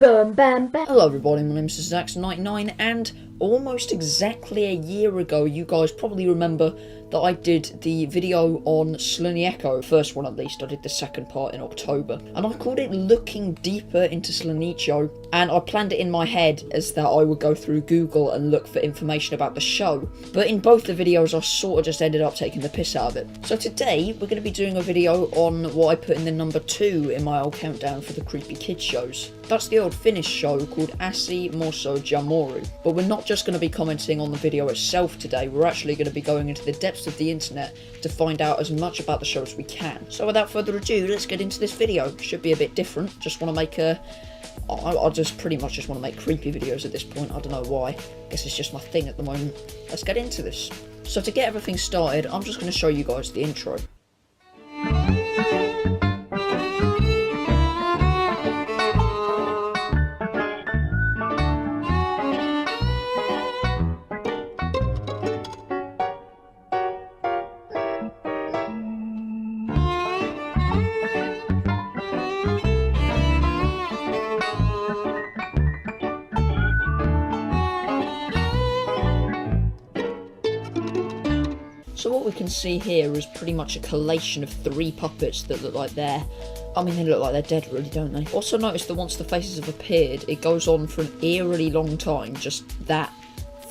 Boom, bam, bam. Hello everybody, my name is Zax99, and almost exactly a year ago, you guys probably remember that I did the video on Slanieko, first one at least. I did the second part in October, and I called it Looking Deeper into Slanicho, and I planned it in my head as that I would go through Google and look for information about the show, but in both the videos I sort of just ended up taking the piss out of it. So today we're going to be doing a video on what I put in the number 2 in my old countdown for the creepy kids shows. That's the old Finnish show called Aasi, Morso, Mouru. But we're not just going to be commenting on the video itself today, we're actually going to be going into the depths of the internet to find out as much about the show as we can. So without further ado, let's get into this video. Should be a bit different, just want to make I just pretty much just want to make creepy videos at this point, I don't know why. I guess it's just my thing at the moment. Let's get into this. So to get everything started, I'm just going to show you guys the intro. So what we can see here is pretty much a collation of 3 puppets that look like they look like they're dead really, don't they? Also notice that once the faces have appeared, it goes on for an eerily long time, just that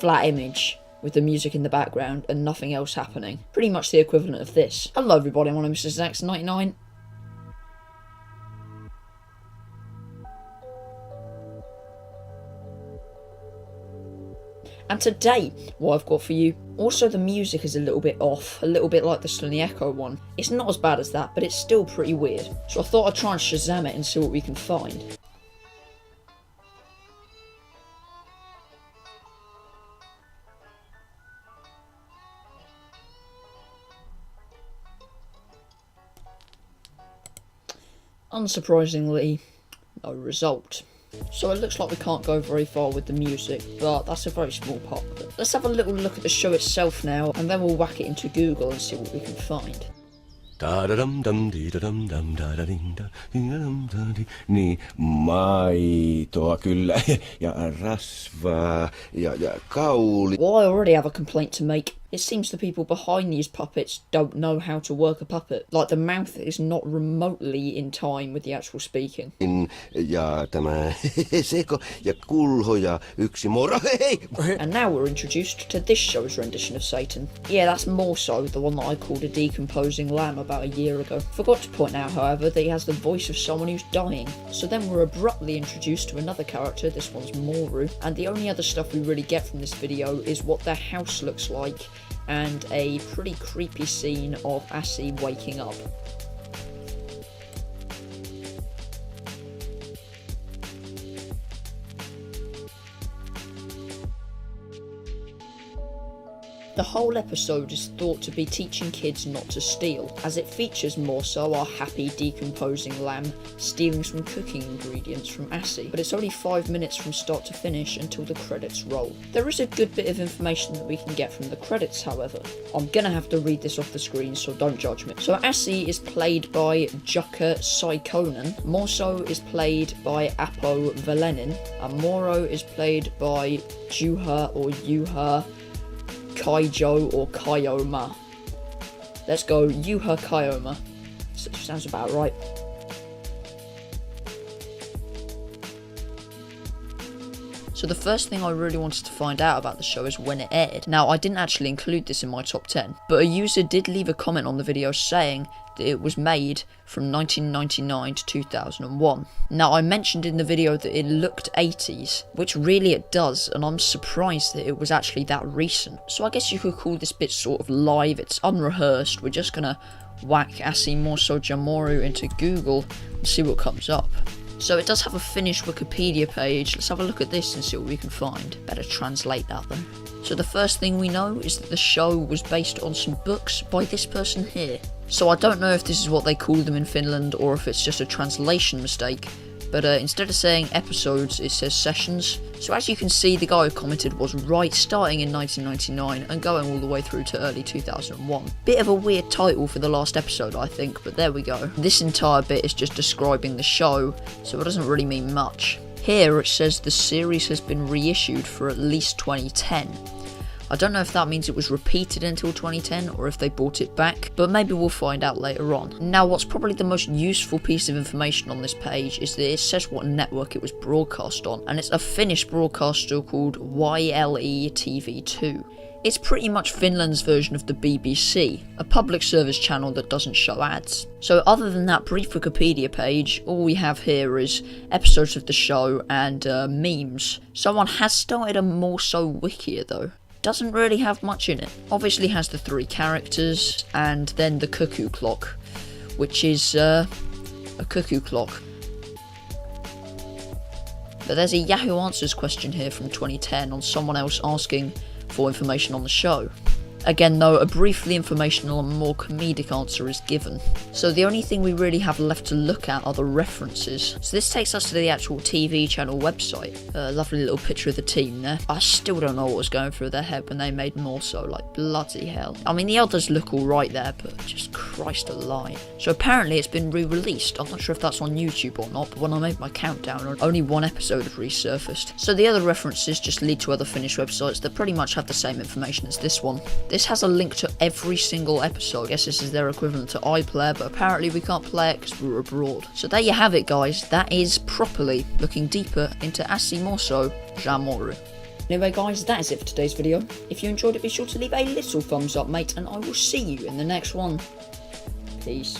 flat image with the music in the background and nothing else happening. Pretty much the equivalent of this. Hello everybody, my name is Zax99. And today, what I've got for you, also the music is a little bit off, a little bit like the Slanieko one. It's not as bad as that, but it's still pretty weird. So I thought I'd try and Shazam it and see what we can find. Unsurprisingly, no result. So it looks like we can't go very far with the music, but that's a very small part of it. Let's have a little look at the show itself now, and then we'll whack it into Google and see what we can find. Niin, maitoa kyllä, ja rasvaa, ja kauli. Well, I already have a complaint to make. It seems the people behind these puppets don't know how to work a puppet. Like, the mouth is not remotely in time with the actual speaking. Ja tämä seko, ja kulho, ja yksi moro, hei! And now we're introduced to this show's rendition of Satan. Yeah, that's Morso, the one that I called a decomposing lamb about a year ago. Forgot to point out, however, that he has the voice of someone who's dying. So then we're abruptly introduced to another character, this one's Mouru, and the only other stuff we really get from this video is what their house looks like, and a pretty creepy scene of Aasi waking up. The whole episode is thought to be teaching kids not to steal, as it features Morso, our happy decomposing lamb, stealing some cooking ingredients from Aasi, but it's only 5 minutes from start to finish until the credits roll. There is a good bit of information that we can get from the credits, however. I'm gonna have to read this off the screen, so don't judge me. So Aasi is played by Jukka Saikonen, Morso is played by Apo Valenin, and Moro is played by Juha or Juha Kaijo or Kaioma. Let's go Juha Kaioma. Sounds about right. So the first thing I really wanted to find out about the show is when it aired. Now, I didn't actually include this in my top 10, but a user did leave a comment on the video saying that it was made from 1999 to 2001. Now, I mentioned in the video that it looked 80s, which really it does, and I'm surprised that it was actually that recent. So I guess you could call this bit sort of live, it's unrehearsed. We're just gonna whack Aasi Morso Mouru into Google and see what comes up. So it does have a Finnish Wikipedia page. Let's have a look at this and see what we can find. Better translate that then. So the first thing we know is that the show was based on some books by this person here. So I don't know if this is what they call them in Finland or if it's just a translation mistake, but instead of saying episodes, it says sessions. So as you can see, the guy who commented was right, starting in 1999 and going all the way through to early 2001. Bit of a weird title for the last episode, I think, but there we go. This entire bit is just describing the show, so it doesn't really mean much. Here it says the series has been reissued for at least 2010. I don't know if that means it was repeated until 2010 or if they brought it back, but maybe we'll find out later on. Now, what's probably the most useful piece of information on this page is that it says what network it was broadcast on, and it's a Finnish broadcaster called YLE TV2. It's pretty much Finland's version of the BBC, a public service channel that doesn't show ads. So other than that brief Wikipedia page, all we have here is episodes of the show and memes. Someone has started a Morso wiki though. Doesn't really have much in it. Obviously has the 3 characters and then the cuckoo clock, which is a cuckoo clock. But there's a Yahoo Answers question here from 2010 on someone else asking for information on the show. Again though, a briefly informational and more comedic answer is given. So the only thing we really have left to look at are the references. So this takes us to the actual TV channel website. A lovely little picture of the team there. I still don't know what was going through their head when they made Morso, like bloody hell. I mean the others look alright there, but just Christ alive. So apparently it's been re-released. I'm not sure if that's on YouTube or not, but when I made my countdown, only 1 episode had resurfaced. So the other references just lead to other Finnish websites that pretty much have the same information as this one. This has a link to every single episode. I guess this is their equivalent to iPlayer, but apparently we can't play it because we're abroad. So there you have it guys, that is properly looking deeper into Aasi Morso ja Mouru. Anyway guys, that is it for today's video. If you enjoyed it, be sure to leave a little thumbs up mate, and I will see you in the next one. Peace.